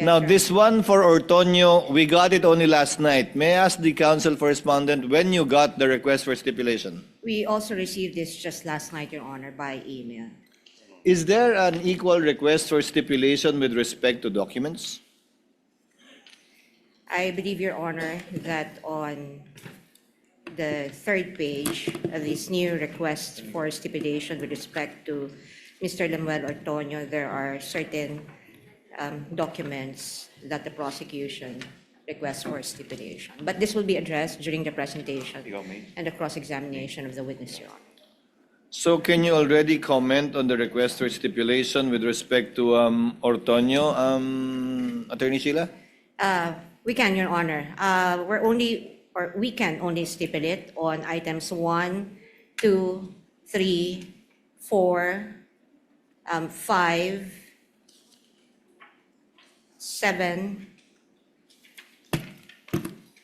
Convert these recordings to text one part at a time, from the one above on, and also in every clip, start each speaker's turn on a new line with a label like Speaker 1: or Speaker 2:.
Speaker 1: Now, this one for Ortono, we got it only last night. May I ask the counsel for respondent when you got the request for stipulation?
Speaker 2: We also received this just last night, Your Honor, by email.
Speaker 1: Is there an equal request for stipulation with respect to documents?
Speaker 2: I believe, Your Honor, that on the third page of this new request for stipulation with respect to Mr. Lemuel Ortono, there are certain documents that the prosecution requests for stipulation. But this will be addressed during the presentation and the cross-examination of the witness, Your Honor.
Speaker 1: So can you already comment on the request for stipulation with respect to Ortono, Attorney Sheila?
Speaker 2: We can, Your Honor. We can only stipulate on items 1, 2, 3, 4, 5, 7.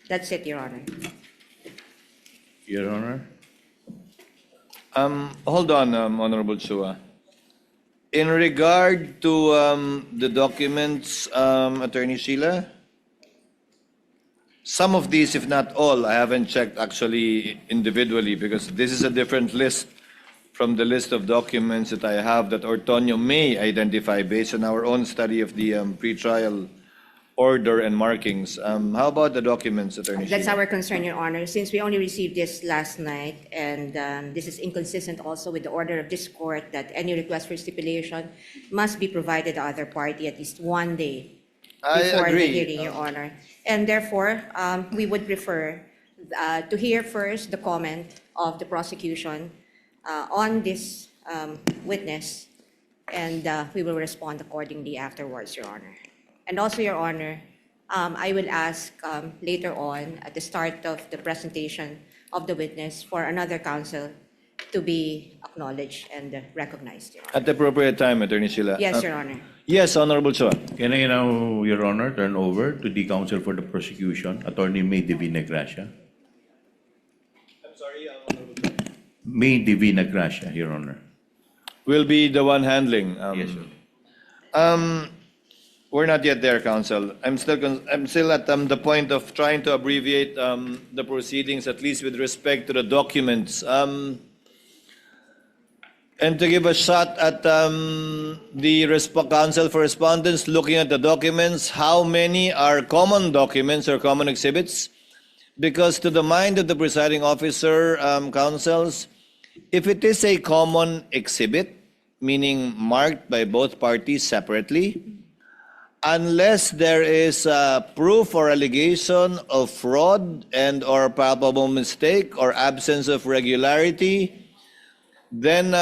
Speaker 2: That's it, Your Honor.
Speaker 3: Your Honor.
Speaker 1: Hold on, Honorable Chua. In regard to the documents, Attorney Sheila, some of these, if not all, I haven't checked actually individually because this is a different list from the list of documents that I have that Ortono may identify based on our own study of the pretrial order and markings. How about the documents, Attorney
Speaker 2: That's
Speaker 1: Sheila?
Speaker 2: our concern, Your Honor. Since we only received this last night, and this is inconsistent also with the order of this court that any request for stipulation must be provided to other party at least 1 day before the hearing, Your Honor. And therefore, we would prefer to hear first the comment of the prosecution on this witness, and we will respond accordingly afterwards, Your Honor. And also, Your Honor, I will ask later on at the start of the presentation of the witness for another counsel to be acknowledged and recognized, Your Honor.
Speaker 1: At the appropriate time, Attorney Sheila.
Speaker 2: Yes, Your Honor.
Speaker 1: Yes, Honorable Chua.
Speaker 3: Can I now, Your Honor, turn over to the counsel for the prosecution, Attorney May Divina Gracia?
Speaker 1: I'm sorry, Honorable Chua.
Speaker 3: May Divina Gracia, Your Honor.
Speaker 1: Will be the one handling.
Speaker 3: Yes, sir.
Speaker 1: We're not yet there, counsel. I'm still at the point of trying to abbreviate the proceedings, at least with respect to the documents. And to give a shot at the counsel for respondents looking at the documents, how many are common documents or common exhibits? Because to the mind of the presiding officer, counsels, if it is a common exhibit, meaning marked by both parties separately, unless there is proof or allegation of fraud and or palpable mistake or absence of regularity, then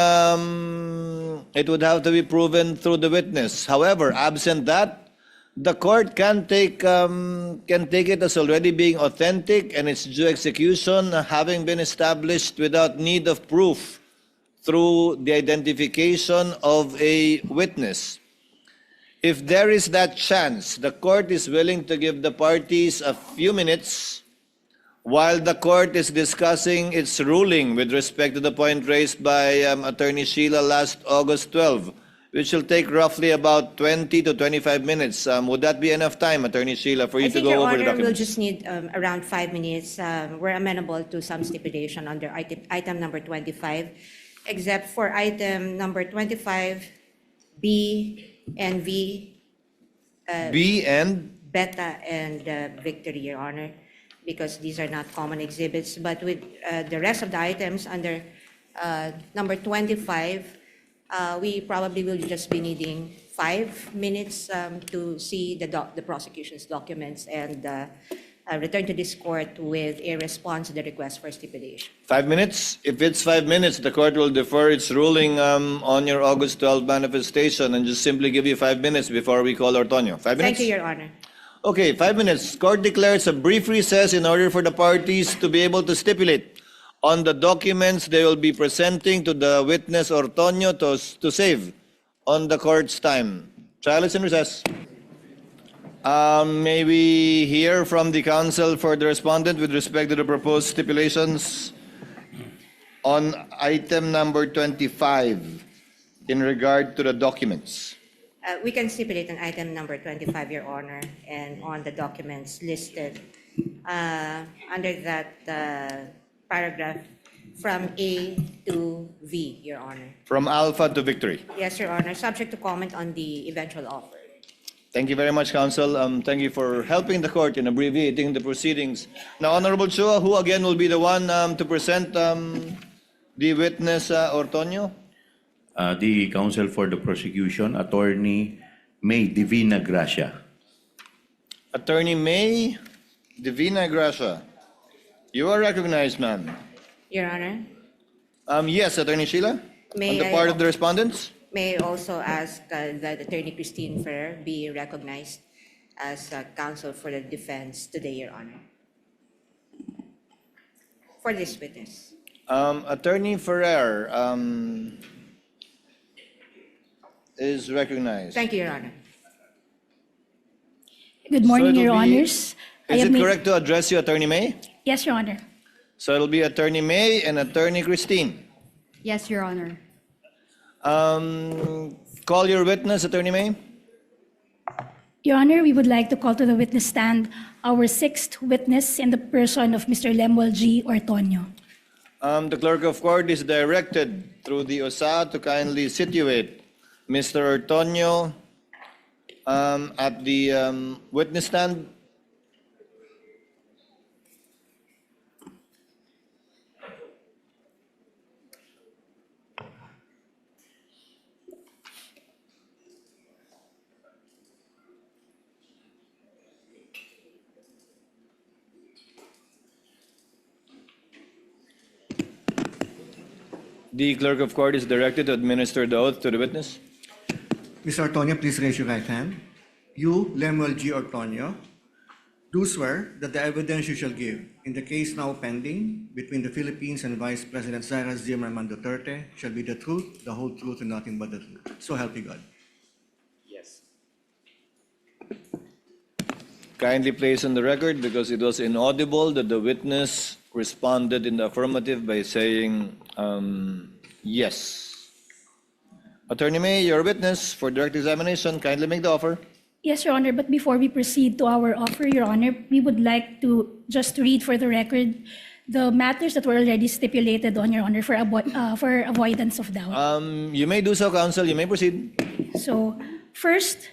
Speaker 1: it would have to be proven through the witness. However, absent that, the court can take it as already being authentic and its due execution having been established without need of proof through the identification of a witness. If there is that chance, the court is willing to give the parties a few minutes while the court is discussing its ruling with respect to the point raised by Attorney Sheila last August 12, which will take roughly about 20 to 25 minutes. Would that be enough time, Attorney Sheila, for you to go over the documents?
Speaker 2: Your Honor, we'll just need around 5 minutes. We're amenable to some stipulation under item number 25, except for item number 25, B and V.
Speaker 1: B and?
Speaker 2: Beta and Victory, Your Honor, because these are not common exhibits. But with the rest of the items under number 25, we probably will just be needing 5 minutes to see the prosecution's documents and return to this court with a response to the request for stipulation.
Speaker 1: 5 minutes? If it's 5 minutes, the court will defer its ruling on your August 12 manifestation and just simply give you 5 minutes before we call Ortono. 5 minutes?
Speaker 2: Thank you, Your Honor.
Speaker 1: Okay, 5 minutes. Court declares a brief recess in order for the parties to be able to stipulate on the documents they will be presenting to the witness Ortono to save on the court's time. Trial is in recess. May we hear from the counsel for the respondent with respect to the proposed stipulations on item number 25 in regard to the documents?
Speaker 2: We can stipulate an item number 25, Your Honor, and on the documents listed under that paragraph from A to V, Your Honor.
Speaker 1: From Alpha to Victory.
Speaker 2: Yes, Your Honor, subject to comment on the eventual offer.
Speaker 1: Thank you very much, Counsel. Thank you for helping the court in abbreviating the proceedings. Now, Honorable Chua, who again will be the one to present the witness, Ortono?
Speaker 3: The counsel for the prosecution, Attorney May Divina Gracia.
Speaker 1: Attorney May Divina Gracia. You are recognized, ma'am.
Speaker 2: Your Honor,
Speaker 1: Yes, Attorney Sheila?
Speaker 2: May
Speaker 1: On the
Speaker 2: I-
Speaker 1: part of the respondents?
Speaker 2: may I also ask that Attorney Christine Ferrer be recognized as counsel for the defense today, Your Honor, for this witness.
Speaker 1: Attorney Ferrer is recognized.
Speaker 2: Thank you, Your Honor.
Speaker 4: Good morning,
Speaker 1: So it'll
Speaker 4: Your
Speaker 1: be-
Speaker 4: Honors.
Speaker 1: Is it correct to address you, Attorney May?
Speaker 4: Yes, Your Honor.
Speaker 1: So it'll be Attorney May and Attorney Christine.
Speaker 5: Yes, Your Honor.
Speaker 1: Call your witness, Attorney May.
Speaker 4: Your Honor, we would like to call to the witness stand our sixth witness in the person of Mr. Lemuel G. Ortono.
Speaker 1: The clerk of court is directed through the OSA to kindly situate Mr. Ortono at the witness stand. The clerk of court is directed to administer the oath to the witness.
Speaker 6: Mr. Ortono, please raise your right hand. You, Lemuel G. Ortono, do swear that the evidence you shall give in the case now pending between the Philippines and Vice President Sara Zimmerman Duterte shall be the truth, the whole truth, and nothing but the truth. So help you God.
Speaker 1: Kindly place on the record, because it was inaudible, that the witness responded in the affirmative by saying yes. Attorney May, your witness for direct examination, kindly make the offer.
Speaker 4: Yes, Your Honor, but before we proceed to our offer, Your Honor, we would like to just read for the record the matters that were already stipulated on, Your Honor, for avoidance of doubt.
Speaker 1: You may do so, counsel. You may proceed.
Speaker 4: So, first,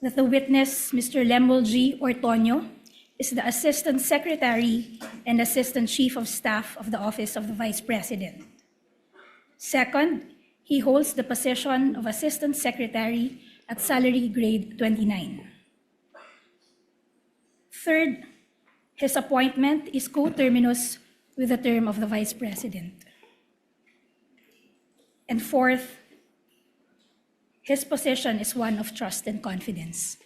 Speaker 4: that the witness, Mr. Lemuel G. Ortono, is the Assistant Secretary and Assistant Chief of Staff of the Office of the Vice President. Second, he holds the position of Assistant Secretary at salary grade 29. Third, his appointment is coterminous with the term of the Vice President. And fourth, his position is one of trust and confidence.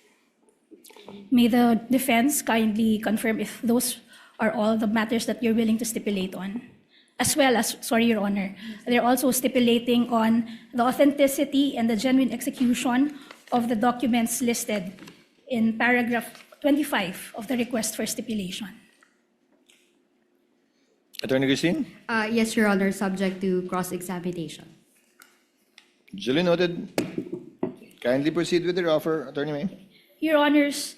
Speaker 4: May the defense kindly confirm if those are all the matters that you're willing to stipulate on. As well as, sorry, Your Honor, they're also stipulating on the authenticity and the genuine execution of the documents listed in paragraph 25 of the request for stipulation.
Speaker 1: Attorney Christine?
Speaker 5: Yes, Your Honor, subject to cross-examination.
Speaker 1: Duly noted. Kindly proceed with your offer, Attorney May.
Speaker 4: Your Honors,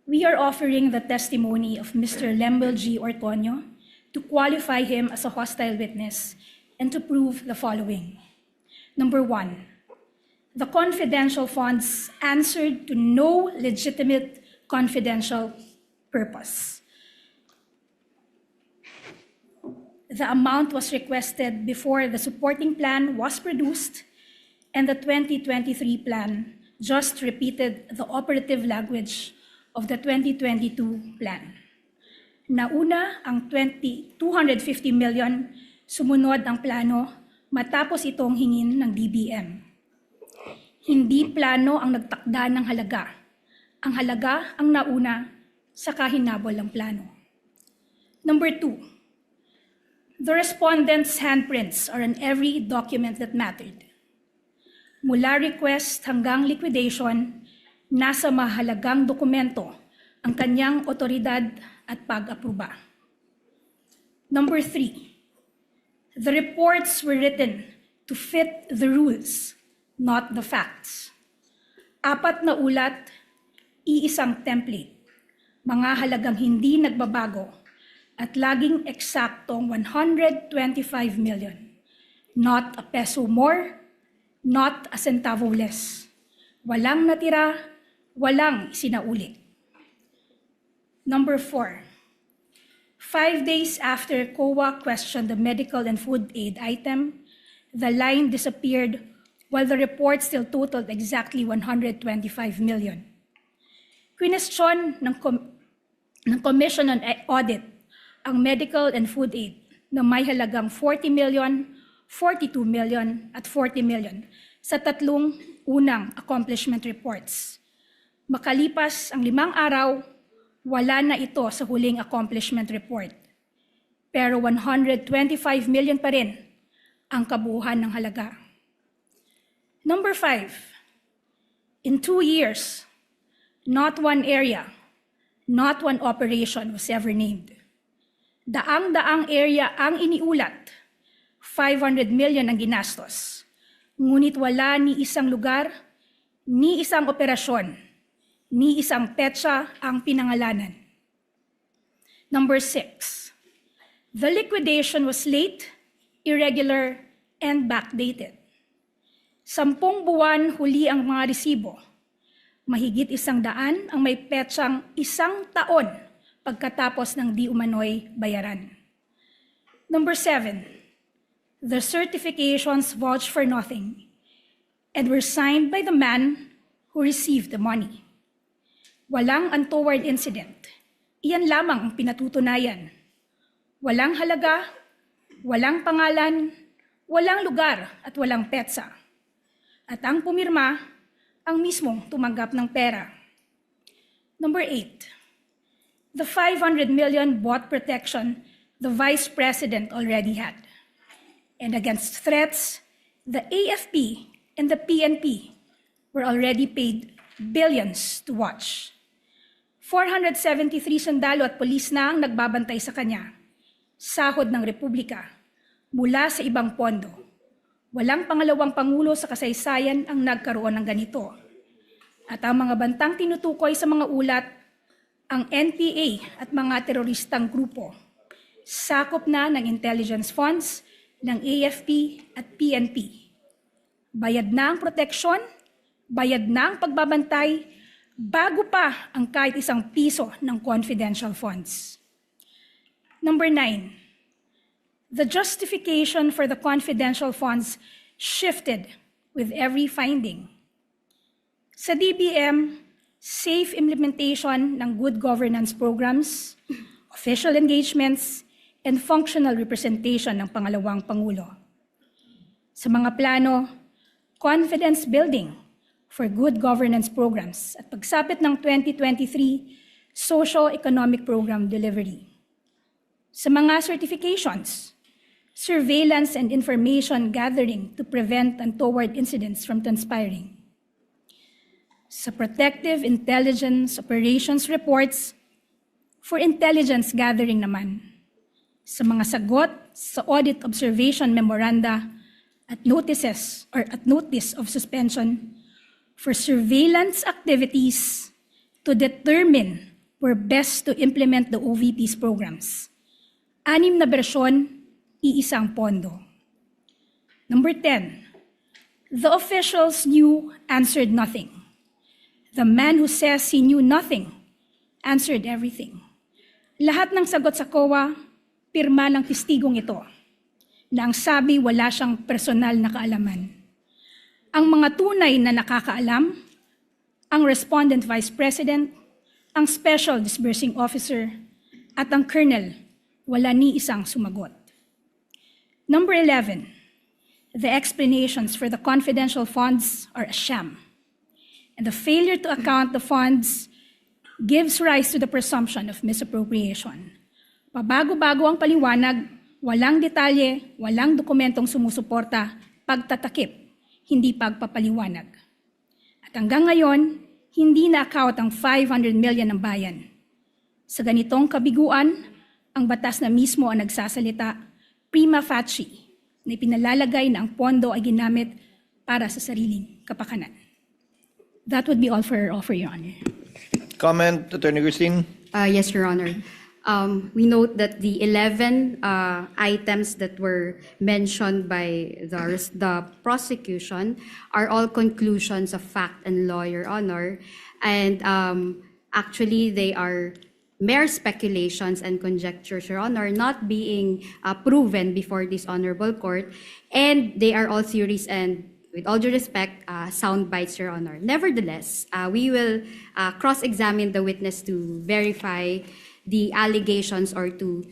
Speaker 4: we are offering the testimony of Mr. Lemuel G. Ortono to qualify him as a hostile witness and to prove the following. Number one, the confidential funds answered to no legitimate confidential purpose. The amount was requested before the supporting plan was produced, and the 2023 plan just repeated the operative language of the 2022 plan. Nauna ang 250 million, sumunod ang plano matapos itong hingin ng DBM. Hindi plano ang nagtakda ng halaga. Ang halaga ang nauna sa kahinabol ng plano. Number two, the respondents' handprints are on every document that mattered. Mula request hanggang liquidation, nasa mahalagang dokumento ang kanyang otoridad at pag-aproba. Number three, the reports were written to fit the rules, not the facts. 4 na ulat, iisang template. Mga halagang hindi nagbabago at laging eksaktong 125 million. Not a peso more, not a centavo less. Walang natira, walang sinauli. Number 4. 5 days after COA questioned the medical and food aid item, the line disappeared while the report still totaled exactly 125 million. Question ng Commission on Audit ang medical and food aid na may halagang 40 million, 42 million at 40 million sa tatlong unang accomplishment reports. Makalipas ang 5 araw, wala na ito sa huling accomplishment report. Pero 125 million pa rin ang kabuuan ng halaga. Number 5, in 2 years, not one area, not one operation was ever named. Daang-daang area ang iniulat, 500 million ang ginastos. Ngunit wala ni isang lugar, ni isang operasyon, ni isang petsa ang pinangalanan. Number 6, the liquidation was late, irregular, and backdated. 10 buwan huli ang mga resibo. Mahigit 100 ang may petsang 1 taon pagkatapos ng di umano'y bayaran. Number 7, the certifications vouched for nothing and were signed by the man who received the money. Walang untoward incident. Iyan lamang ang pinatutunayan. Walang halaga, walang pangalan, walang lugar at walang petsa. At ang pumirma, ang mismong tumanggap ng pera. Number 8, the 500 million bought protection the Vice President already had. And against threats, the AFP and the PNP were already paid billions to watch. 473 sundalo at polis na ang nagbabantay sa kanya. Sahod ng Republika mula sa ibang pondo. Walang pangalawang pangulo sa kasaysayan ang nagkaroon ng ganito. At ang mga bantang tinutukoy sa mga ulat, ang NPA at mga teroristang grupo. Sakop na ng intelligence funds ng AFP at PNP. Bayad na ang proteksyon, bayad na ang pagbabantay, bago pa ang kahit 1 piso ng confidential funds. Number 9, the justification for the confidential funds shifted with every finding. Sa DBM, safe implementation ng good governance programs, official engagements, and functional representation ng pangalawang Pangulo. Sa mga plano, confidence building for good governance programs at pagsapit ng 2023 socio-economic program delivery. Sa mga certifications, surveillance and information gathering to prevent untoward incidents from transpiring. Sa protective intelligence operations reports, for intelligence gathering naman. Sa mga sagot sa audit observation memoranda at notices or at notice of suspension for surveillance activities to determine where best to implement the OVP's programs. 6 na bersyon, iisang pondo. Number 10, the officials knew, answered nothing. The man who says he knew nothing answered everything. Lahat ng sagot sa COA, pirma ng testigong ito, na ang sabi wala siyang personal na kaalaman. Ang mga tunay na nakakaalam, ang respondent vice president, ang special disbursing officer, at ang colonel, wala ni isang sumagot. Number 11, the explanations for the confidential funds are a sham, and the failure to account the funds gives rise to the presumption of misappropriation. Pabago-bago ang paliwanag, walang detalye, walang dokumentong sumusuporta, pagtatakip, hindi pagpapaliwanag. At hanggang ngayon, hindi na-account ang 500 million ng bayan. Sa ganitong kabiguan, ang batas na mismo ang nagsasalita, prima facie, na ipinalalagay na ang pondo ay ginamit para sa sariling kapakanan. That would be all for Your Honor.
Speaker 1: Comment, Attorney Christine?
Speaker 5: Yes, Your Honor. We note that the 11 items that were mentioned by the prosecution are all conclusions of fact and law, Your Honor. And actually, they are mere speculations and conjectures, Your Honor, not being proven before this honorable court. And they are all theories and, with all due respect, sound bites, Your Honor. Nevertheless, we will cross-examine the witness to verify the allegations or to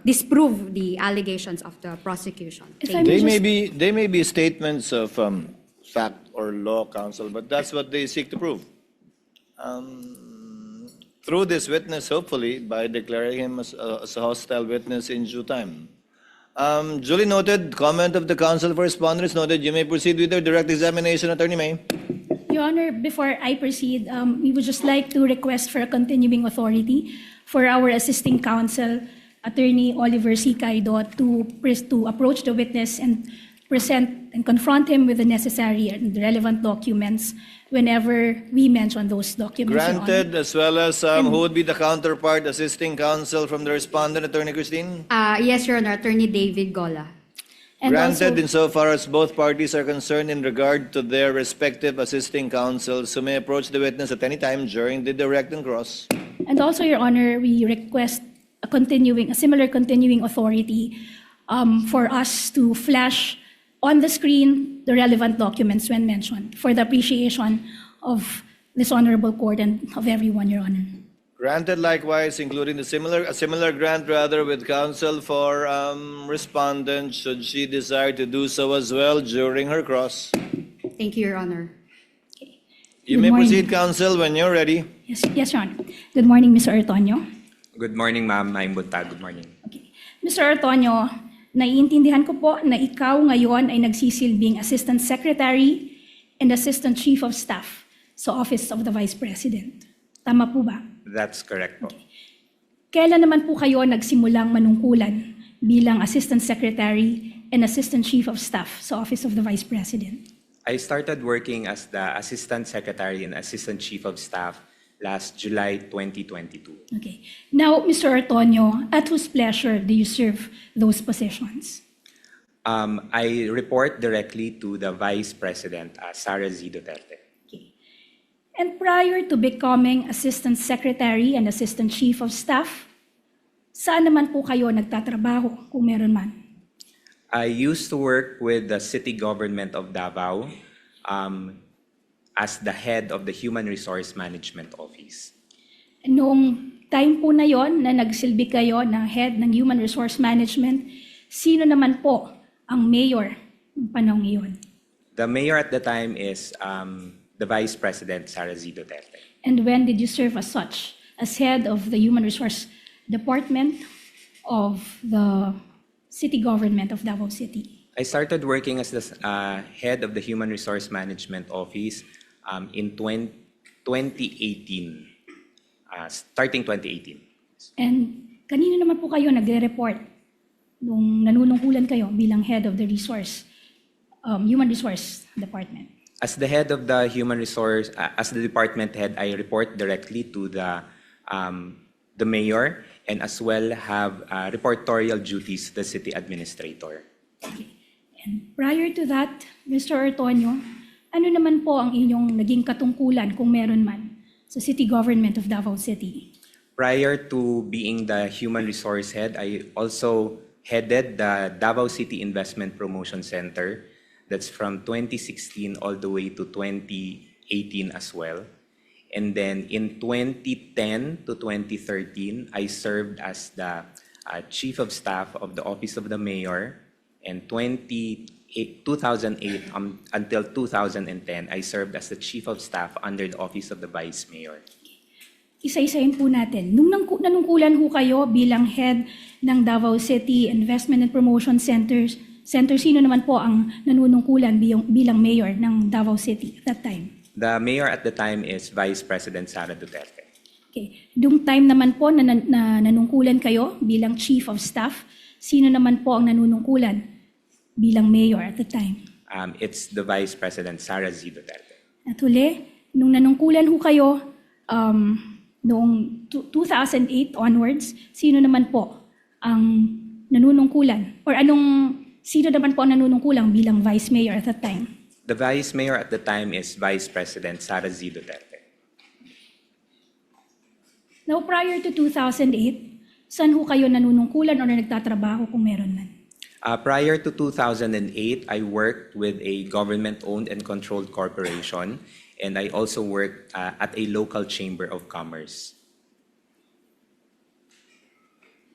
Speaker 5: disprove the allegations of the prosecution.
Speaker 4: If I
Speaker 5: Thank you.
Speaker 1: They may be statements of fact or law, counsel, but that's what they seek to prove. Through this witness, hopefully, by declaring him as a hostile witness in due time. Duly noted. Comment of the counsel for respondents noted. You may proceed with your direct examination, Attorney May.
Speaker 4: Your Honor, before I proceed, we would just like to request for a continuing authority for our assisting counsel, Attorney Oliver C. Caido, to approach the witness and present and confront him with the necessary and relevant documents whenever we mention those documents, Your Honor.
Speaker 1: Granted, as well as who would be the counterpart assisting counsel from the respondent, Attorney Christine?
Speaker 5: Yes, Your Honor, Attorney David Gola.
Speaker 4: And
Speaker 1: Granted,
Speaker 4: also,
Speaker 1: insofar as both parties are concerned in regard to their respective assisting counsels who may approach the witness at any time during the direct and cross.
Speaker 4: and also, Your Honor, we request a similar continuing authority for us to flash on the screen the relevant documents when mentioned for the appreciation of this honorable court and of everyone, Your Honor.
Speaker 1: Granted likewise, including a similar grant rather with counsel for respondent should she desire to do so as well during her cross.
Speaker 5: Thank you, Your Honor.
Speaker 1: You
Speaker 4: Good
Speaker 1: may
Speaker 4: morning.
Speaker 1: proceed, counsel, when you're ready.
Speaker 4: Yes, Your Honor. Good morning, Mr. Ortono.
Speaker 7: Good morning, ma'am. I'm Buntag. Good morning.
Speaker 4: Okay. Mr. Ortono, naiintindihan ko po na ikaw ngayon ay nagsisilbing Assistant Secretary and Assistant Chief of Staff sa Office of the Vice President. Tama po ba?
Speaker 7: That's correct po.
Speaker 4: Kailan naman po kayo nagsimulang manungkulan bilang Assistant Secretary and Assistant Chief of Staff sa Office of the Vice President?
Speaker 7: I started working as the Assistant Secretary and Assistant Chief of Staff last July 2022.
Speaker 4: Okay. Now, Mr. Ortono, at whose pleasure do you serve those positions?
Speaker 7: I report directly to the Vice President, Sara Z. Duterte.
Speaker 4: Okay. And prior to becoming Assistant Secretary and Assistant Chief of Staff, saan naman po kayo nagtatrabaho kung meron man?
Speaker 7: I used to work with the City Government of Davao as the head of the Human Resource Management Office.
Speaker 4: Noong time po na yon na nagsilbi kayo ng head ng Human Resource Management, sino naman po ang mayor ng panahon iyon?
Speaker 7: The mayor at the time is the Vice President, Sara Z. Duterte.
Speaker 4: And when did you serve as such? As head of the Human Resource Department of the City Government of Davao City?
Speaker 7: I started working as the head of the Human Resource Management Office in 2018, starting 2018.
Speaker 4: And kanino naman po kayo nagre-report nung nanunungkulan kayo bilang head of the Human Resource Department?
Speaker 7: As the head of the Human Resource, as the department head, I report directly to the mayor and as well have reportorial duties to the city administrator.
Speaker 4: Okay. And prior to that, Mr. Ortono, ano naman po ang inyong naging katungkulan kung meron man sa City Government of Davao City?
Speaker 7: Prior to being the human resource head, I also headed the Davao City Investment Promotion Center. That's from 2016 all the way to 2018 as well. And then in 2010 to 2013, I served as the Chief of Staff of the Office of the Mayor. And 2008 until 2010, I served as the Chief of Staff under the Office of the Vice Mayor.
Speaker 4: Isa-isahin po natin. Nung nanungkulan ho kayo bilang head ng Davao City Investment and Promotion Center, sino naman po ang nanunungkulan bilang mayor ng Davao City at that time?
Speaker 7: The mayor at the time is Vice President Sara Duterte.
Speaker 4: Okay. Dung time naman po na nanungkulan kayo bilang Chief of Staff, sino naman po ang nanunungkulan bilang mayor at the time?
Speaker 7: It's the Vice President Sara Z. Duterte.
Speaker 4: At huli, nung nanungkulan ho kayo noong 2008 onwards, sino naman po ang nanunungkulan? Or sino naman po ang nanunungkulang bilang Vice Mayor at that time?
Speaker 7: The Vice Mayor at the time is Vice President Sara Duterte.
Speaker 4: Now, prior to 2008, saan ho kayo nanunungkulan o nagtatrabaho kung meron man?
Speaker 7: Prior to 2008, I worked with a government-owned and controlled corporation, and I also worked at a local chamber of commerce.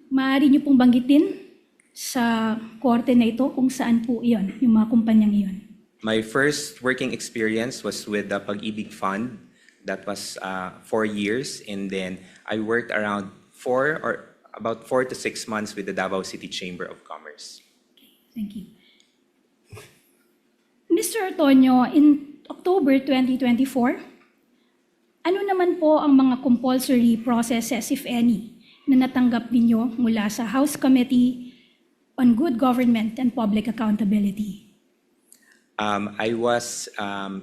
Speaker 4: Maaari niyo pong banggitin sa korte na ito kung saan po iyon, yung mga kumpanyang iyon.
Speaker 7: My first working experience was with the Pag-ibig Fund. That was 4 years, and then I worked around about 4 to 6 months with the Davao City Chamber of Commerce.
Speaker 4: Thank you. Mr. Ortono, in October 2024, ano naman po ang mga compulsory processes, if any, na natanggap ninyo mula sa House Committee on Good Government and Public Accountability?
Speaker 7: I was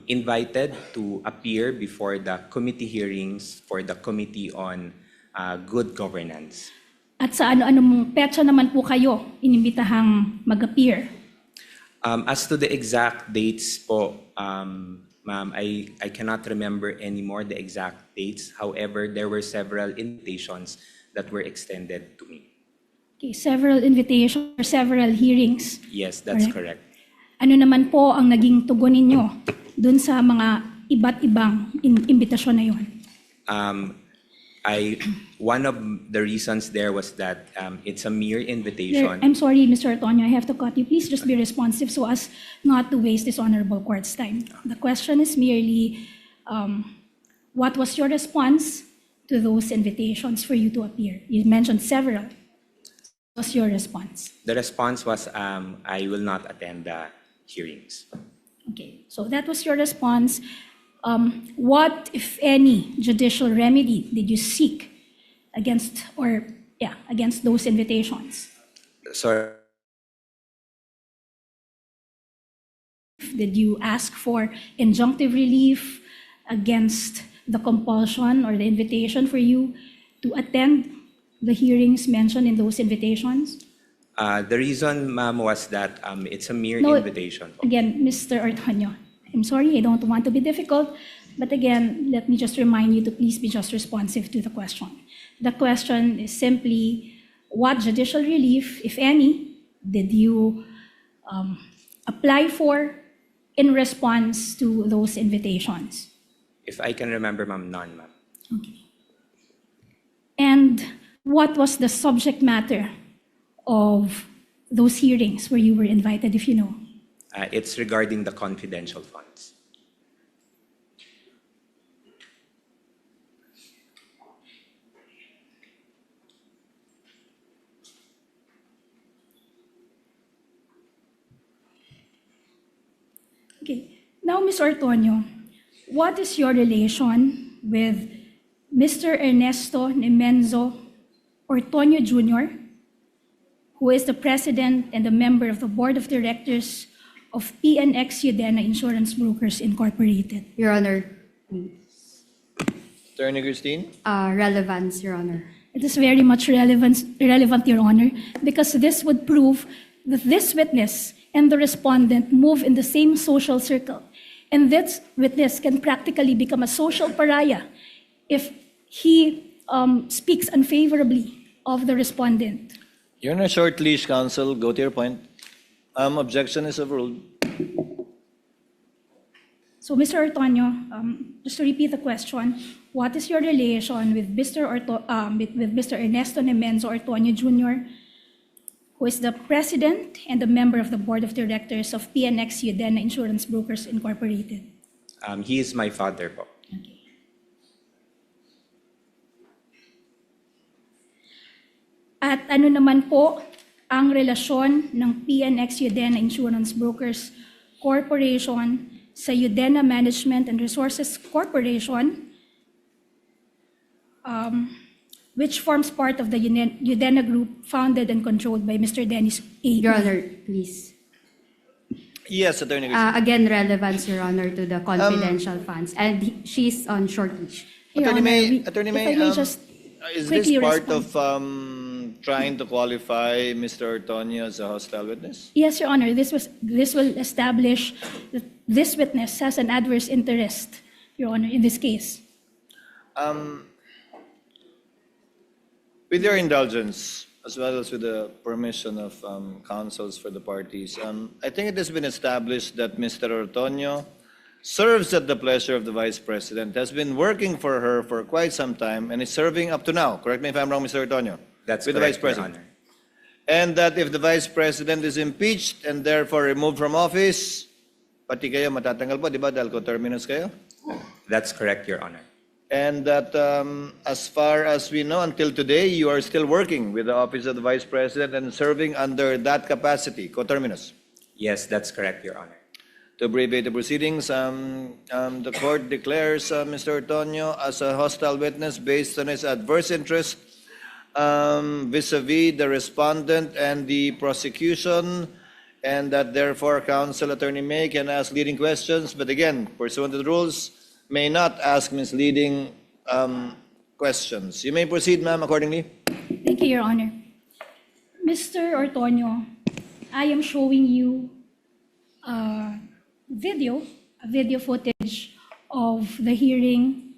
Speaker 7: invited to appear before the committee hearings for the Committee on Good Governance.
Speaker 4: At sa ano-anong petsa naman po kayo inimbitahang mag-appear?
Speaker 7: As to the exact dates po, ma'am, I cannot remember anymore the exact dates. However, there were several invitations that were extended to me.
Speaker 4: Okay, several invitations or several hearings.
Speaker 7: Yes, that's
Speaker 4: Correct.
Speaker 7: correct.
Speaker 4: Ano naman po ang naging tugon ninyo dun sa mga iba't ibang imbitasyon na yun?
Speaker 7: One of the reasons there was that it's a mere invitation.
Speaker 4: I'm sorry, Mr. Ortono, I have to cut you. Please just be responsive so as not to waste this honorable court's time. The question is merely, what was your response to those invitations for you to appear? You mentioned several. What was your response?
Speaker 7: The response was, I will not attend the hearings.
Speaker 4: Okay, so that was your response. What, if any, judicial remedy did you seek against those invitations?
Speaker 7: So,
Speaker 4: Did you ask for injunctive relief against the compulsion or the invitation for you to attend the hearings mentioned in those invitations?
Speaker 7: the reason, ma'am, was that it's a mere
Speaker 4: No,
Speaker 7: invitation.
Speaker 4: Again, Mr. Ortono, I'm sorry, I don't want to be difficult, but again, let me just remind you to please be just responsive to the question. The question is simply, what judicial relief, if any, did you apply for in response to those invitations?
Speaker 7: If I can remember, ma'am, none, ma'am.
Speaker 4: Okay. And what was the subject matter of those hearings where you were invited, if you know?
Speaker 7: It's regarding the confidential funds.
Speaker 4: Okay. Now, Ms. Ortono, what is your relation with Mr. Ernesto Nemenzo Ortono Jr., who is the president and a member of the board of directors of PNX Udena Insurance Brokers Incorporated?
Speaker 5: Your Honor,
Speaker 1: Attorney Christine?
Speaker 5: relevance, Your Honor.
Speaker 4: It is very much relevant, Your Honor, because this would prove that this witness and the respondent move in the same social circle. And this witness can practically become a social pariah if he speaks unfavorably of the respondent.
Speaker 1: You're on a short leash, counsel. Go to your point. Objection is overruled.
Speaker 4: So, Mr. Ortono, just to repeat the question, what is your relation with Mr. Ernesto Nemenzo Ortono Jr., who is the president and a member of the board of directors of PNX Udena Insurance Brokers Incorporated?
Speaker 7: He is my father po.
Speaker 4: Okay. At ano naman po ang relasyon ng PNX Udena Insurance Brokers Corporation sa Udena Management and Resources Corporation, which forms part of the Udena Group founded and controlled by Mr. Dennis A.
Speaker 5: Your Honor, please.
Speaker 1: Yes, Attorney Garcia.
Speaker 5: Again, relevance, Your Honor, to the confidential funds. And she's on short leave.
Speaker 4: Your
Speaker 1: Attorney
Speaker 4: Honor,
Speaker 1: May, Attorney
Speaker 4: if
Speaker 1: May,
Speaker 4: I may just
Speaker 1: is this
Speaker 4: quickly
Speaker 1: part
Speaker 4: respond.
Speaker 1: of trying to qualify Mr. Ortono as a hostile witness?
Speaker 4: Yes, Your Honor, this will establish that this witness has an adverse interest, Your Honor, in this case.
Speaker 1: With your indulgence, as well as with the permission of counsels for the parties, I think it has been established that Mr. Ortono serves at the pleasure of the Vice President, has been working for her for quite some time, and is serving up to now. Correct me if I'm wrong, Mr. Ortono.
Speaker 7: That's
Speaker 1: with the
Speaker 7: correct,
Speaker 1: Vice President.
Speaker 7: Your Honor.
Speaker 1: And that if the Vice President is impeached and therefore removed from office, pati kayo matatanggal po, di ba? Dahil coterminous kayo.
Speaker 7: That's correct, Your Honor.
Speaker 1: And that as far as we know, until today, you are still working with the Office of the Vice President and serving under that capacity, coterminous.
Speaker 7: Yes, that's correct, Your Honor.
Speaker 1: To abbreviate the proceedings, the court declares Mr. Ortono as a hostile witness based on his adverse interest vis-a-vis the respondent and the prosecution, and that therefore counsel Attorney May can ask leading questions, but again, pursuant to the rules, may not ask misleading questions. You may proceed, ma'am, accordingly.
Speaker 4: Thank you, Your Honor. Mr. Ortono, I am showing you a video footage of the hearing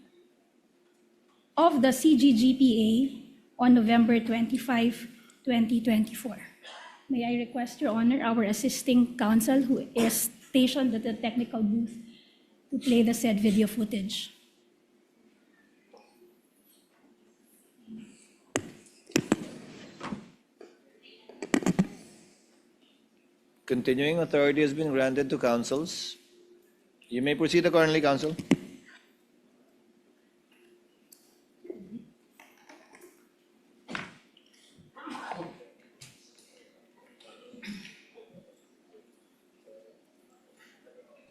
Speaker 4: of the CGGPA on November 25, 2024. May I request, Your Honor, our assisting counsel who is stationed at the technical booth to play the said video footage.
Speaker 1: Continuing authority has been granted to counsels. You may proceed accordingly, counsel.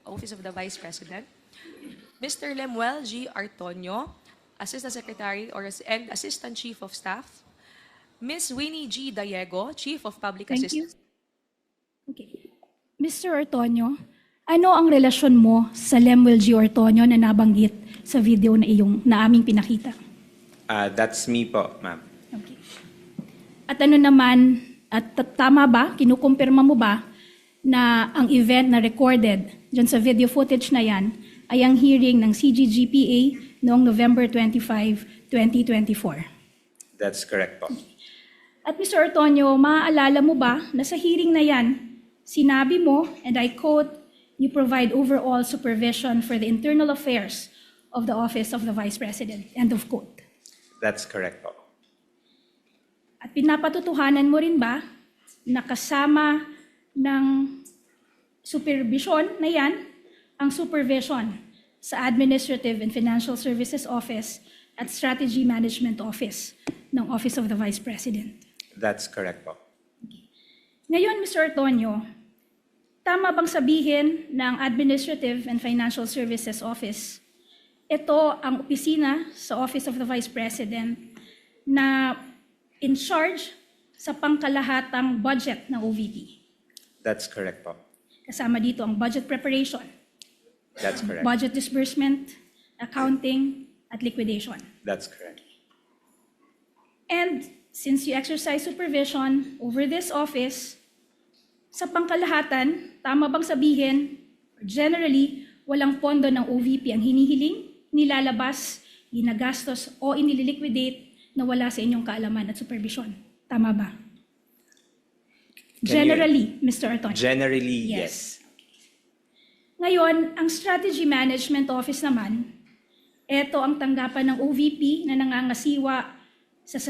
Speaker 8: Office of the Vice President. Mr. Lemuel G. Ortono, Assistant Secretary and Assistant Chief of Staff. Ms. Winnie G. Diego, Chief of Public
Speaker 4: Thank you.
Speaker 8: Assistance.
Speaker 4: Okay. Mr. Ortono, ano ang relasyon mo sa Lemuel G. Ortono na nabanggit sa video na aming pinakita?
Speaker 7: That's me po, ma'am.
Speaker 4: Okay. At ano naman, tama ba, kinukumpirma mo ba na ang event na recorded dyan sa video footage na yan ay ang hearing ng CGGPA noong November 25, 2024?
Speaker 7: That's correct po.
Speaker 4: At Mr. Ortono, maaalala mo ba na sa hearing na yan, sinabi mo, and I quote, you provide overall supervision for the internal affairs of the Office of the Vice President, end of quote.
Speaker 7: That's correct po.
Speaker 4: At pinapatutuhanan mo rin ba na kasama ng supervision na yan, ang supervision sa Administrative and Financial Services Office at Strategy Management Office ng Office of the Vice President?
Speaker 7: That's correct po.
Speaker 4: Ngayon, Mr. Ortono, tama bang sabihin ng Administrative and Financial Services Office, ito ang opisina sa Office of the Vice President na in charge sa pangkalahatang budget ng OVP?
Speaker 7: That's correct po.
Speaker 4: Kasama dito ang budget preparation,
Speaker 7: That's correct.
Speaker 4: budget disbursement, accounting, at liquidation.
Speaker 7: That's correct.
Speaker 4: And since you exercise supervision over this office, sa pangkalahatan, tama bang sabihin, generally, walang pondo ng OVP ang hinihiling, nilalabas, ginagastos, o inililiquidate na wala sa inyong kaalaman at supervision? Tama ba? Generally, Mr. Ortono.
Speaker 7: Generally, yes.
Speaker 4: Ngayon, ang Strategy Management Office naman, ito ang tanggapan ng OVP na nangangasiwa sa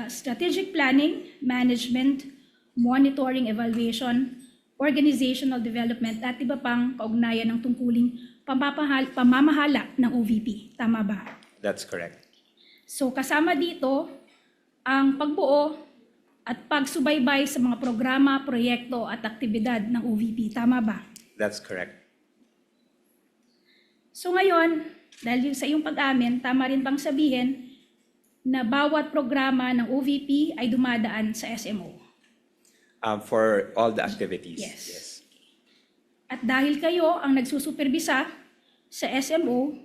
Speaker 4: strategic planning, management, monitoring, evaluation, organizational development, at iba pang kaugnayan ng tungkuling pamamahala ng OVP. Tama ba?
Speaker 7: That's correct.
Speaker 4: So kasama dito ang pagbuo at pagsubaybay sa mga programa, proyekto at aktibidad ng OVP. Tama ba?
Speaker 7: That's correct.
Speaker 4: So ngayon, dahil sa iyong pag-amin, tama rin bang sabihin na bawat programa ng OVP ay dumadaan sa SMO?
Speaker 7: For all the activities.
Speaker 4: Yes. At dahil kayo ang nagsusuperbisa sa SMO,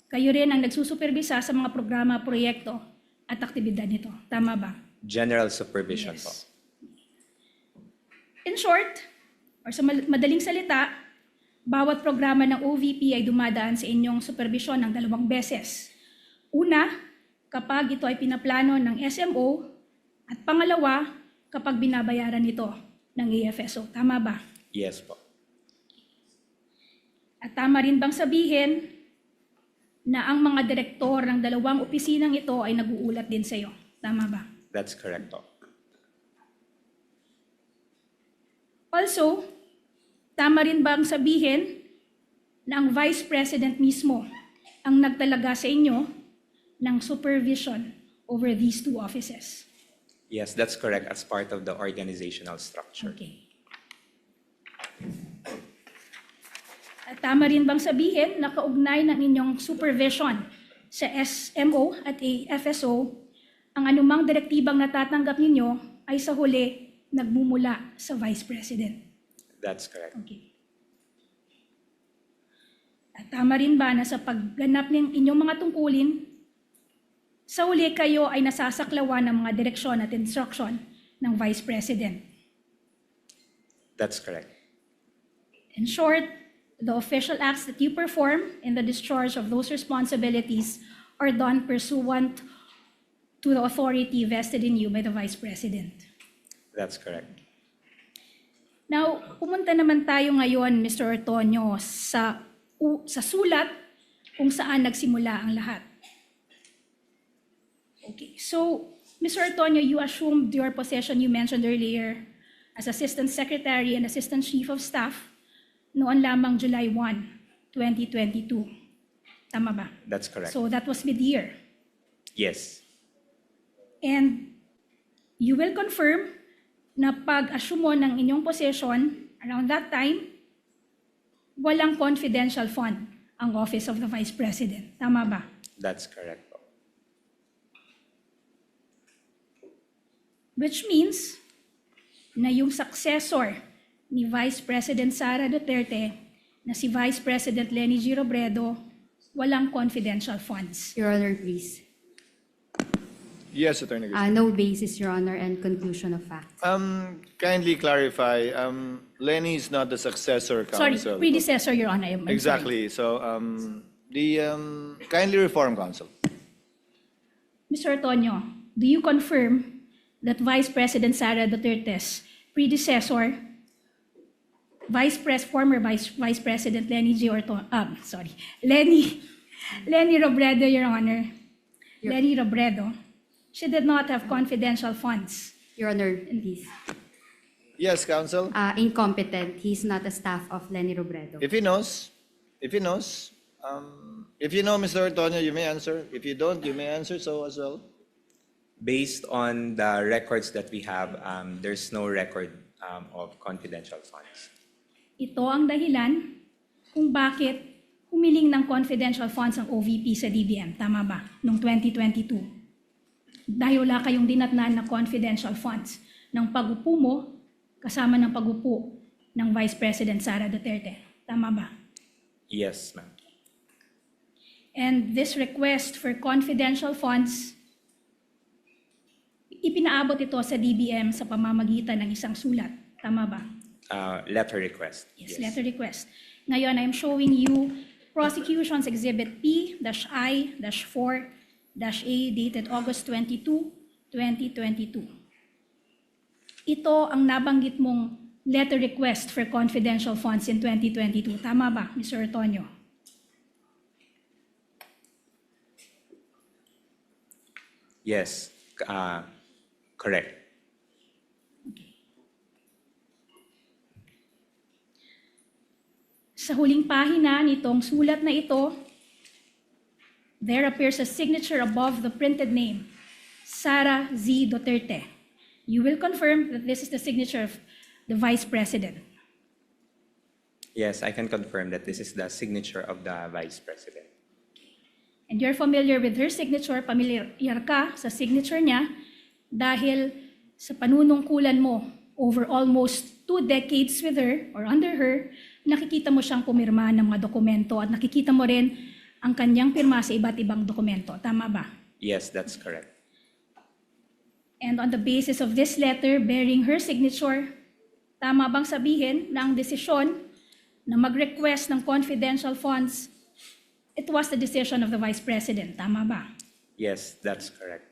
Speaker 4: kayo rin ang nagsusuperbisa sa mga programa, proyekto at aktibidad nito. Tama ba?
Speaker 7: General supervision po.
Speaker 4: Yes. In short, or sa madaling salita, bawat programa ng OVP ay dumadaan sa inyong supervision ng 2 beses. Una, kapag ito ay pinaplano ng SMO, at pangalawa, kapag binabayaran ito ng AFSO. Tama ba?
Speaker 7: Yes po.
Speaker 4: At tama rin bang sabihin na ang mga direktor ng 2 opisinang ito ay nag-uulat din sa iyo? Tama ba?
Speaker 7: That's correct po.
Speaker 4: Also, tama rin bang sabihin na ang Vice President mismo ang nagtalaga sa inyo ng supervision over these 2 offices?
Speaker 7: Yes, that's correct as part of the organizational structure.
Speaker 4: Okay. At tama rin bang sabihin na kaugnay ng inyong supervision sa SMO at AFSO, ang anumang direktibang natatanggap ninyo ay sa huli nagmumula sa Vice President?
Speaker 7: That's correct.
Speaker 4: Okay. At tama rin ba na sa pagganap ng inyong mga tungkulin, sa huli kayo ay nasasaklawan ng mga direksyon at instruction ng Vice President?
Speaker 7: That's correct.
Speaker 4: In short, the official acts that you perform in the discharge of those responsibilities are done pursuant to the authority vested in you by the Vice President.
Speaker 7: That's correct.
Speaker 4: Now, pumunta naman tayo ngayon, Mr. Ortono, sa sulat kung saan nagsimula ang lahat. Okay, so, Mr. Ortono, you assumed your position you mentioned earlier as Assistant Secretary and Assistant Chief of Staff noon lamang July 1, 2022. Tama ba?
Speaker 7: That's correct.
Speaker 4: So that was mid-year.
Speaker 7: Yes.
Speaker 4: And you will confirm na pag-assume mo ng inyong position around that time, walang confidential fund ang Office of the Vice President. Tama ba?
Speaker 7: That's correct po.
Speaker 4: Which means na yung successor ni Vice President Sara Duterte na si Vice President Leni G. Robredo, walang confidential funds.
Speaker 5: Your Honor, please.
Speaker 1: Yes, Attorney Garcia.
Speaker 5: No basis, Your Honor, and conclusion of fact.
Speaker 1: Kindly clarify, Lenny is not the successor
Speaker 4: Sorry,
Speaker 1: counsel.
Speaker 4: predecessor, Your Honor. I'm sorry.
Speaker 1: Exactly. So, kindly reform counsel.
Speaker 4: Mr. Ortono, do you confirm that Vice President Sara Duterte's predecessor, former Vice President Leni G. Leni Robredo, Your Honor, Leni Robredo, she did not have confidential funds?
Speaker 5: Your Honor, please.
Speaker 1: Yes, counsel.
Speaker 5: Incompetent. He's not a staff of Leni Robredo.
Speaker 1: If he knows, if you know, Mr. Ortono, you may answer. If you don't, you may answer so as well.
Speaker 7: Based on the records that we have, there's no record of confidential funds.
Speaker 4: Ito ang dahilan kung bakit humiling ng confidential funds ang OVP sa DBM. Tama ba? Noong 2022. Dahil wala kayong dinatnan na confidential funds ng pag-upo mo kasama ng pag-upo ng Vice President Sara Duterte. Tama ba?
Speaker 7: Yes, ma'am.
Speaker 4: And this request for confidential funds, ipinaabot ito sa DBM sa pamamagitan ng isang sulat. Tama ba?
Speaker 7: Letter request.
Speaker 4: Yes, letter request. Ngayon, I'm showing you Prosecution's Exhibit P-I-4-A dated August 22, 2022. Ito ang nabanggit mong letter request for confidential funds in 2022. Tama ba, Mr. Ortono?
Speaker 7: Yes, correct.
Speaker 4: Sa huling pahina nitong sulat na ito, there appears a signature above the printed name, Sara Z. Duterte. You will confirm that this is the signature of the Vice President.
Speaker 7: Yes, I can confirm that this is the signature of the Vice President.
Speaker 4: And you're familiar with her signature, familiar ka sa signature niya dahil sa panunungkulan mo over almost 2 decades with her or under her, nakikita mo siyang pumirma ng mga dokumento at nakikita mo rin ang kanyang pirma sa iba't ibang dokumento. Tama ba?
Speaker 7: Yes, that's correct.
Speaker 4: And on the basis of this letter bearing her signature, tama bang sabihin na ang desisyon na mag-request ng confidential funds, it was the decision of the Vice President? Tama ba?
Speaker 7: Yes, that's correct.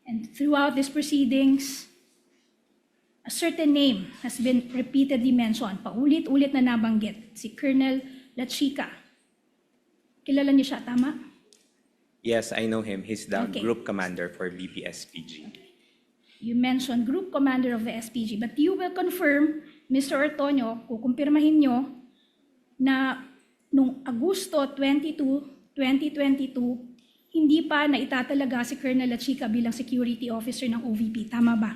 Speaker 4: And throughout these proceedings, a certain name has been repeatedly mentioned, paulit-ulit na nabanggit, si Colonel La Chica. Kilala niyo siya, tama?
Speaker 7: Yes, I know him. He's the
Speaker 4: Okay.
Speaker 7: group commander for VP-SPG.
Speaker 4: You mentioned group commander of the SPG, but you will confirm, Mr. Ortono, kukumpirmahin nyo na noong Agosto 22, 2022, hindi pa na itatalaga si Colonel La Chica bilang security officer ng OVP. Tama ba?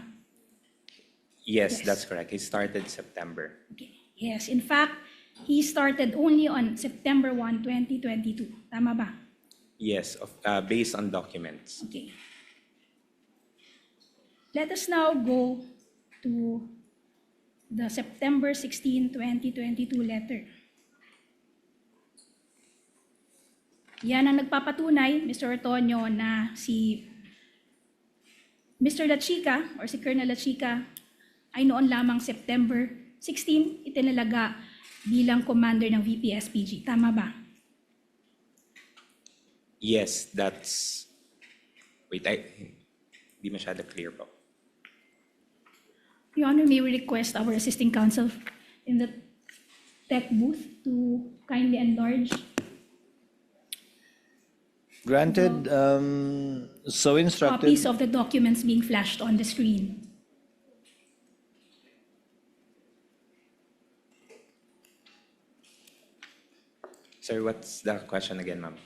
Speaker 7: Yes,
Speaker 4: Yes.
Speaker 7: that's correct. He started September.
Speaker 4: Okay. Yes, in fact, he started only on September 1, 2022. Tama ba?
Speaker 7: Yes, based on documents.
Speaker 4: Okay. Let us now go to the September 16, 2022 letter. Yan ang nagpapatunay, Mr. Ortono, na si Mr. La Chica or si Colonel La Chica ay noon lamang September 16 itinalaga bilang commander ng VP-SPG. Tama ba?
Speaker 7: Yes, that's... Wait, di masyado clear po.
Speaker 4: Your Honor, may we request our assisting counsel in the tech booth to kindly enlarge.
Speaker 1: Granted, so instructed.
Speaker 4: Copies of the documents being flashed on the screen.
Speaker 7: Sir, what's the question again, ma'am?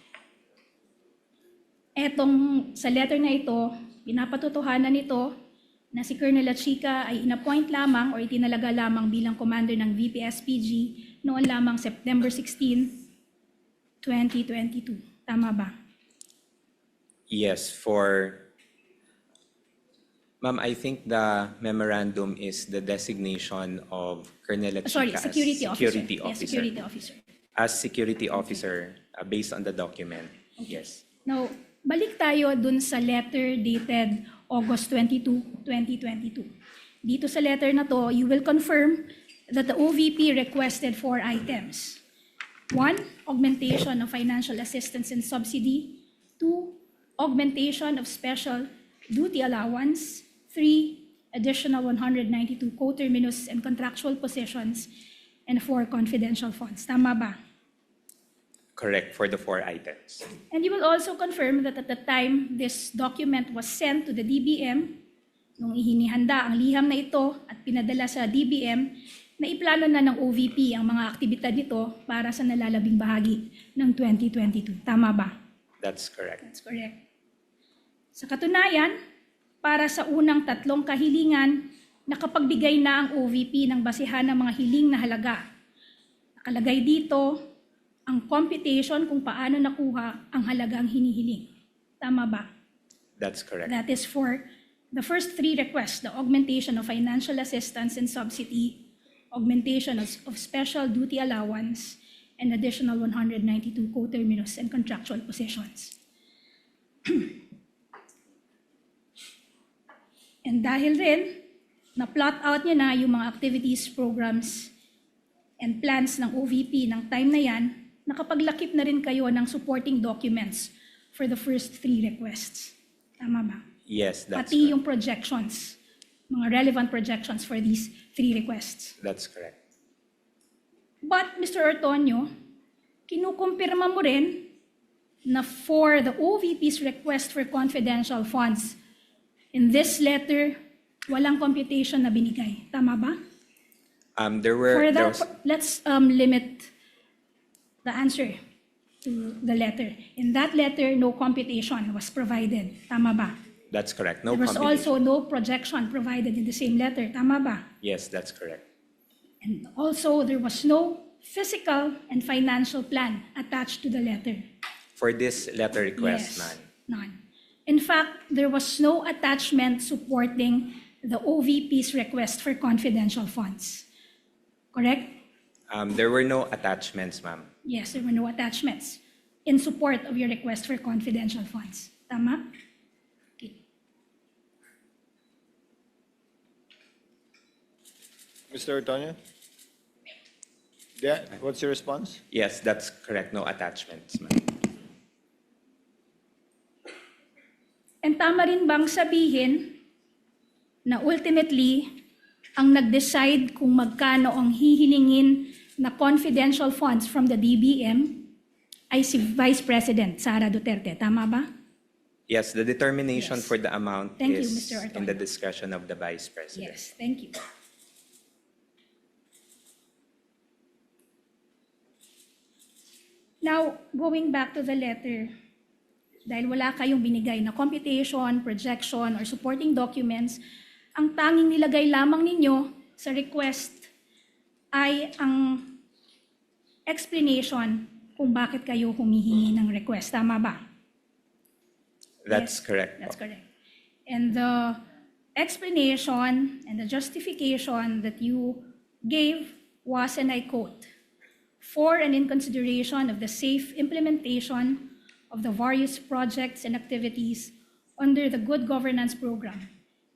Speaker 4: Etong sa letter na ito, pinapatotohanan nito na si Colonel La Chica ay inappoint lamang o itinalaga lamang bilang commander ng VP-SPG noon lamang September 16, 2022. Tama ba?
Speaker 7: Yes, Ma'am, I think the memorandum is the designation of Colonel La Chica
Speaker 4: Sorry, security
Speaker 7: as
Speaker 4: officer.
Speaker 7: security
Speaker 4: Yes,
Speaker 7: officer.
Speaker 4: security officer.
Speaker 7: As security officer, based on the document. Yes.
Speaker 4: Now, balik tayo dun sa letter dated August 22, 2022. Dito sa letter na to, you will confirm that the OVP requested 4 items. 1, augmentation of financial assistance and subsidy. 2, augmentation of special duty allowance. 3, additional 192 co-terminus and contractual positions. And 4, confidential funds. Tama ba?
Speaker 7: Correct, for the 4 items.
Speaker 4: And you will also confirm that at the time this document was sent to the DBM, nung ihinihanda ang liham na ito at pinadala sa DBM, na iplano na ng OVP ang mga aktibidad nito para sa nalalabing bahagi ng 2022. Tama ba?
Speaker 7: That's correct.
Speaker 4: That's correct. Sa katunayan, para sa unang 3 kahilingan, nakapagbigay na ang OVP ng basihan ng mga hiling na halaga. Nakalagay dito ang computation kung paano nakuha ang halagang hinihiling. Tama ba?
Speaker 7: That's correct.
Speaker 4: That is for the first 3 requests, the augmentation of financial assistance and subsidy, augmentation of special duty allowance, and additional 192 co-terminus and contractual positions. And dahil rin, na-plot out niya na yung mga activities, programs, and plans ng OVP ng time na yan, nakapaglakip na rin kayo ng supporting documents for the first 3 requests. Tama ba?
Speaker 7: Yes, that's
Speaker 4: Pati
Speaker 7: correct.
Speaker 4: yung projections, mga relevant projections for these 3 requests.
Speaker 7: That's correct.
Speaker 4: But, Mr. Ortono, kinukumpirma mo rin na for the OVP's request for confidential funds, in this letter, walang computation na binigay. Tama ba?
Speaker 7: There
Speaker 4: For
Speaker 7: there
Speaker 4: that,
Speaker 7: was,
Speaker 4: let's limit the answer to the letter. In that letter, no computation was provided. Tama ba?
Speaker 7: that's correct. No
Speaker 4: There was
Speaker 7: combination.
Speaker 4: also no projection provided in the same letter. Tama ba?
Speaker 7: Yes, that's correct.
Speaker 4: And also, there was no physical and financial plan attached to the letter.
Speaker 7: For this letter request,
Speaker 4: Yes,
Speaker 7: none.
Speaker 4: none. In fact, there was no attachment supporting the OVP's request for confidential funds. Correct?
Speaker 7: There were no attachments, ma'am.
Speaker 4: Yes, there were no attachments in support of your request for confidential funds. Tama? Okay.
Speaker 1: Mr. Ortono? Yeah, what's your response?
Speaker 7: Yes, that's correct. No attachments, ma'am.
Speaker 4: And tama rin bang sabihin na ultimately, ang nag-decide kung magkano ang hihilingin na confidential funds from the DBM ay si Vice President Sara Duterte. Tama ba?
Speaker 7: Yes, the determination
Speaker 4: Yes.
Speaker 7: for the amount
Speaker 4: Thank you,
Speaker 7: is
Speaker 4: Mr. Ortono.
Speaker 7: in the discretion of the Vice President.
Speaker 4: Yes, thank you. Now, going back to the letter, dahil wala kayong binigay na computation, projection, or supporting documents, ang tanging nilagay lamang ninyo sa request ay ang explanation kung bakit kayo humihingi ng request. Tama ba?
Speaker 7: That's
Speaker 4: Yes,
Speaker 7: correct.
Speaker 4: That's
Speaker 7: po.
Speaker 4: correct. And the explanation and the justification that you gave was, and I quote, for and in consideration of the safe implementation of the various projects and activities under the Good Governance Program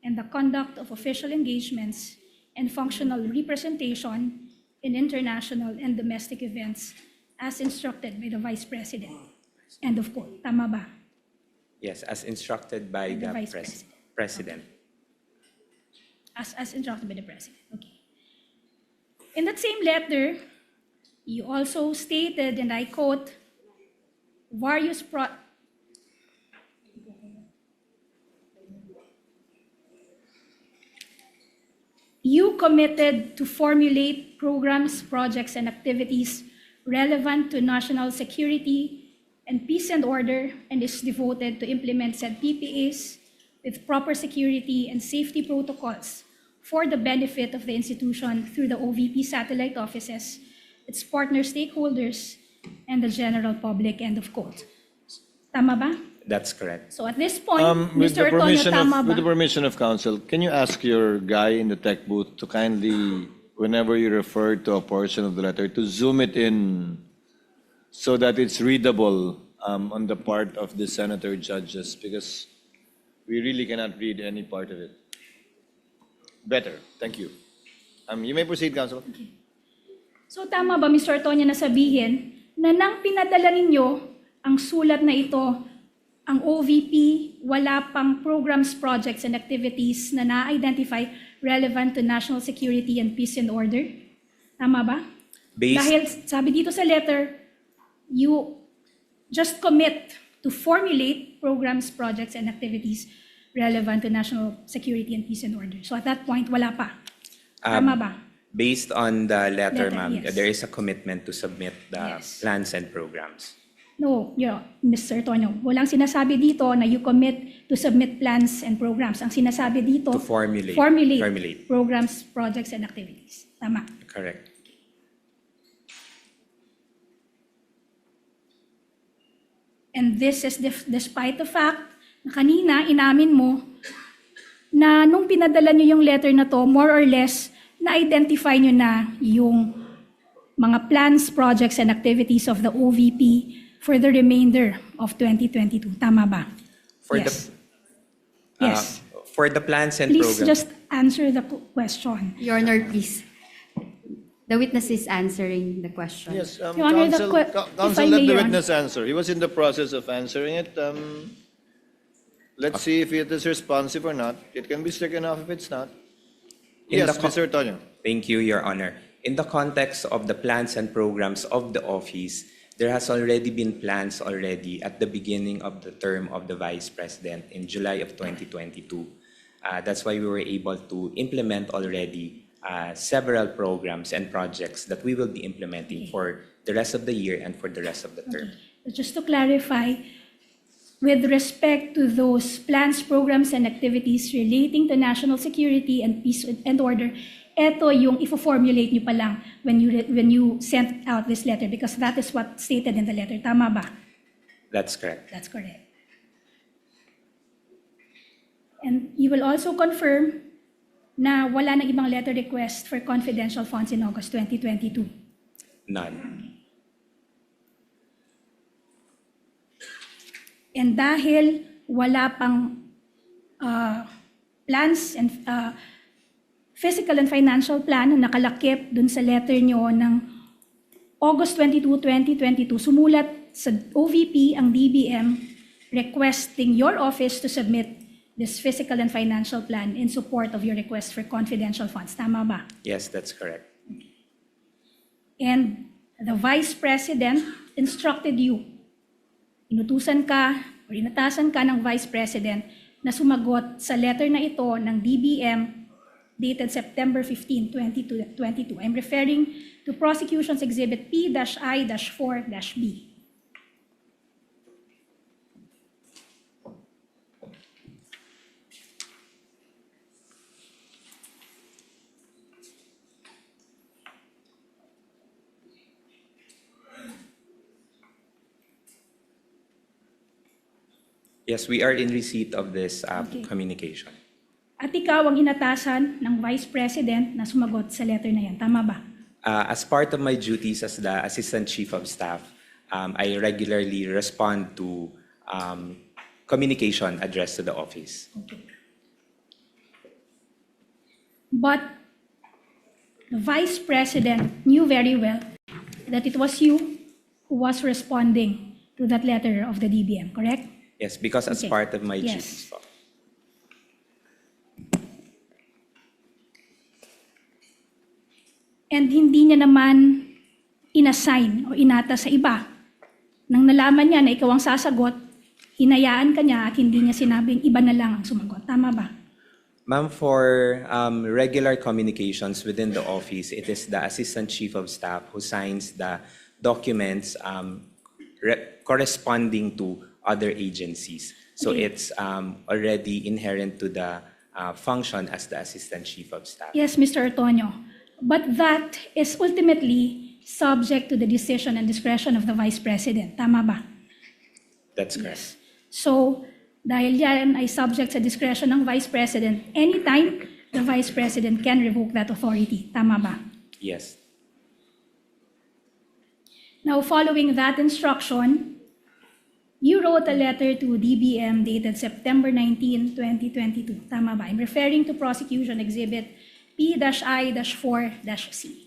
Speaker 4: and the conduct of official engagements and functional representation in international and domestic events as instructed by the Vice President. End of quote. Tama ba?
Speaker 7: Yes, as instructed by
Speaker 4: And the
Speaker 7: the
Speaker 4: Vice President.
Speaker 7: President.
Speaker 4: As instructed by the President. Okay. In that same letter, you also stated, and I quote, you committed to formulate programs, projects, and activities relevant to national security and peace and order, and is devoted to implement said PPAs with proper security and safety protocols for the benefit of the institution through the OVP satellite offices, its partner stakeholders, and the general public, end of quote. Tama ba?
Speaker 7: That's correct.
Speaker 4: So at this point,
Speaker 1: With
Speaker 4: Mr.
Speaker 1: the
Speaker 4: Ortono,
Speaker 1: permission
Speaker 4: tama
Speaker 1: of,
Speaker 4: ba?
Speaker 1: with the permission of council, can you ask your guy in the tech booth to kindly, whenever you refer to a portion of the letter, to zoom it in so that it's readable on the part of the senator judges, because we really cannot read any part of it. Better. Thank you. You may proceed, council.
Speaker 4: So tama ba, Mr. Ortono, na sabihin na nang pinadala ninyo ang sulat na ito, ang OVP, wala pang programs, projects, and activities na na-identify relevant to national security and peace and order? Tama ba? Dahil sabi dito sa letter, you just commit to formulate programs, projects, and activities relevant to national security and peace and order. So at that point, wala pa. Tama ba?
Speaker 7: Based on the letter,
Speaker 4: Letter,
Speaker 7: ma'am,
Speaker 4: yes.
Speaker 7: there is a commitment to submit the
Speaker 4: Yes.
Speaker 7: plans and programs.
Speaker 4: No, Mr. Ortono, walang sinasabi dito na you commit to submit plans and programs. Ang sinasabi dito,
Speaker 7: To formulate.
Speaker 4: formulate programs, projects, and activities. Tama.
Speaker 7: Correct.
Speaker 4: And this is despite the fact na kanina inamin mo na nung pinadala nyo yung letter na to, more or less, na-identify nyo na yung mga plans, projects, and activities of the OVP for the remainder of 2022. Tama ba?
Speaker 7: For
Speaker 4: Yes.
Speaker 7: the
Speaker 4: Yes.
Speaker 7: for the plans and
Speaker 4: Please
Speaker 7: programs.
Speaker 4: just answer the question.
Speaker 5: Your Honor, please. The witness is answering the question.
Speaker 1: Yes,
Speaker 4: Your Honor, the
Speaker 1: council,
Speaker 4: if I
Speaker 1: let
Speaker 4: may,
Speaker 1: the
Speaker 4: Your
Speaker 1: witness answer. He was in the process of answering it. Let's see if it is responsive or not. It can be stricken off if it's not.
Speaker 7: In
Speaker 1: Yes,
Speaker 7: the
Speaker 1: Mr. Ortono.
Speaker 7: Thank you, Your Honor. In the context of the plans and programs of the office, there has already been plans already at the beginning of the term of the Vice President in July of 2022. That's why we were able to implement already several programs and projects that we will be implementing for the rest of the year and for the rest of the term.
Speaker 4: So just to clarify, with respect to those plans, programs, and activities relating to national security and peace and order, eto yung ifo-formulate nyo pa lang when you sent out this letter, because that is what stated in the letter. Tama ba?
Speaker 7: That's correct.
Speaker 4: That's correct. And you will also confirm na wala nang ibang letter request for confidential funds in August 2022?
Speaker 7: None.
Speaker 4: And dahil wala pang plans and fiscal and financial plan na nakalakip dun sa letter nyo ng August 22, 2022, sumulat sa OVP ang DBM requesting your office to submit this fiscal and financial plan in support of your request for confidential funds. Tama ba?
Speaker 7: Yes, that's correct.
Speaker 4: And the Vice President instructed you, inutusan ka o inatasan ka ng Vice President na sumagot sa letter na ito ng DBM dated September 15, 2022. I'm referring to Prosecution's Exhibit P-I-4-B.
Speaker 7: Yes, we are in receipt of this
Speaker 4: Okay.
Speaker 7: communication.
Speaker 4: At ikaw ang inatasan ng Vice President na sumagot sa letter na yan. Tama ba?
Speaker 7: As part of my duties as the Assistant Chief of Staff, I regularly respond to communication addressed to the office.
Speaker 4: Okay. But the Vice President knew very well that it was you who was responding to that letter of the DBM, correct?
Speaker 7: Yes, because as
Speaker 4: Okay.
Speaker 7: part of my
Speaker 4: Yes.
Speaker 7: duties. po.
Speaker 4: And hindi niya naman inassign o inata sa iba. Nang nalaman niya na ikaw ang sasagot, hinayaan ka niya at hindi niya sinabing iba na lang ang sumagot. Tama ba?
Speaker 7: Ma'am, for regular communications within the office, it is the Assistant Chief of Staff who signs the documents corresponding to other agencies. So
Speaker 4: Okay.
Speaker 7: it's already inherent to the function as the Assistant Chief of Staff.
Speaker 4: Yes, Mr. Ortono. But that is ultimately subject to the decision and discretion of the Vice President. Tama ba?
Speaker 7: That's correct.
Speaker 4: So, dahil yan ay subject sa discretion ng Vice President, anytime the Vice President can revoke that authority. Tama ba?
Speaker 7: Yes.
Speaker 4: Now, following that instruction, you wrote a letter to DBM dated September 19, 2022. Tama ba? I'm referring to Prosecution Exhibit P-I-4-C.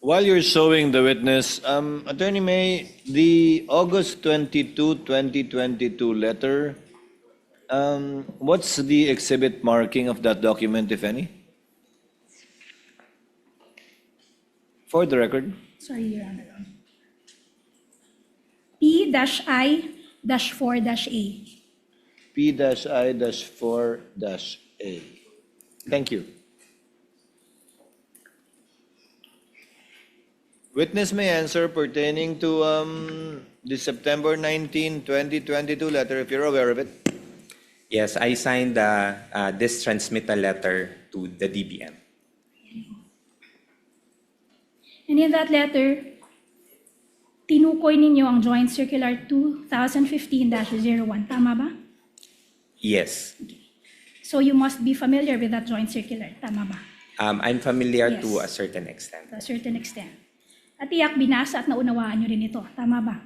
Speaker 1: While you're showing the witness, Attorney May, the August 22, 2022 letter, what's the exhibit marking of that document, if any? For the record.
Speaker 4: Sorry, Your Honor. P-I-4-A.
Speaker 1: P-I-4-A. Thank you. Witness may answer pertaining to the September 19, 2022 letter, if you're aware of it.
Speaker 7: Yes, I signed this transmittal letter to the DBM.
Speaker 4: And in that letter, tinukoy ninyo ang Joint Circular 2015-01. Tama ba?
Speaker 7: Yes.
Speaker 4: So you must be familiar with that Joint Circular. Tama ba?
Speaker 7: I'm familiar
Speaker 4: Yes.
Speaker 7: to a certain extent.
Speaker 4: To a certain extent. At tiyak binasa at naunawaan nyo rin ito. Tama ba?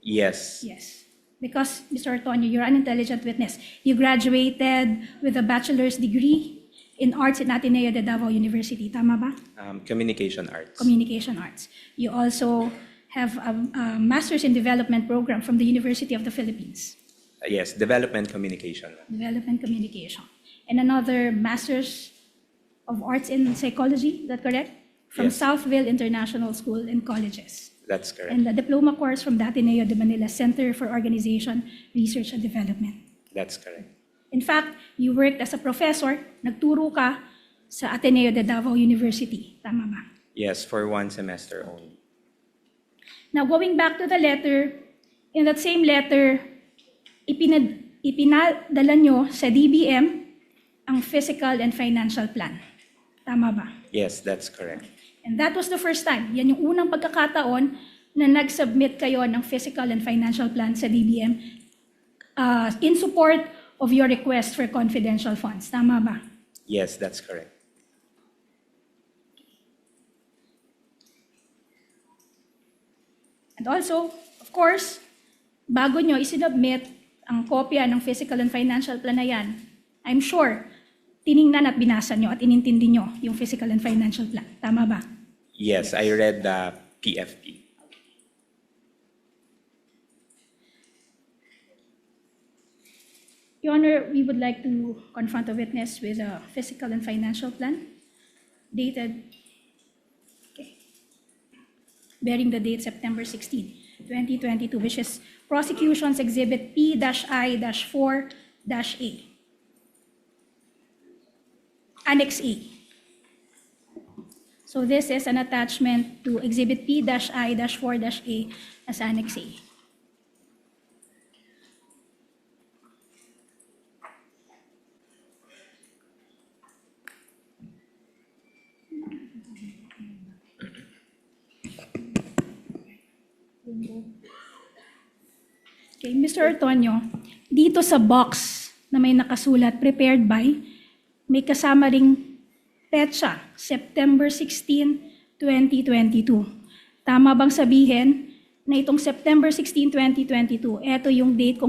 Speaker 7: Yes.
Speaker 4: Yes. Because, Mr. Ortono, you're an intelligent witness. You graduated with a bachelor's degree in arts in Ateneo de Davao University. Tama ba?
Speaker 7: Communication arts.
Speaker 4: Communication arts. You also have a master's in development program from the University of the Philippines.
Speaker 7: Yes, development communication.
Speaker 4: Development communication. And another master's of arts in psychology, is that correct? From
Speaker 7: Yes.
Speaker 4: Southville International School and Colleges.
Speaker 7: That's correct.
Speaker 4: And a diploma course from the Ateneo de Manila Center for Organization, Research and Development.
Speaker 7: That's correct.
Speaker 4: In fact, you worked as a professor, nagturo ka sa Ateneo de Davao University. Tama ba?
Speaker 7: Yes, for 1 semester only.
Speaker 4: Now, going back to the letter, in that same letter, ipinadala nyo sa DBM ang physical and financial plan. Tama ba?
Speaker 7: Yes, that's correct.
Speaker 4: And that was the first time. Yan yung unang pagkakataon na nag-submit kayo ng physical and financial plan sa DBM in support of your request for confidential funds. Tama ba?
Speaker 7: Yes, that's correct.
Speaker 4: And also, of course, bago nyo isinubmit ang kopya ng physical and financial plan na yan, I'm sure, tiningnan at binasa nyo at inintindi nyo yung physical and financial plan. Tama ba?
Speaker 7: Yes, I read the PFP.
Speaker 4: Your Honor, we would like to confront the witness with a physical and financial plan dated, bearing the date September 16, 2022, which is Prosecution's Exhibit P-I-4-A. Annex A. So this is an attachment to Exhibit P-I-4-A as Annex A. Okay, Mr. Ortono, dito sa box na may nakasulat, prepared by, may kasama ring petsa, September 16, 2022. Tama bang sabihin na itong September 16, 2022, ito yung date kung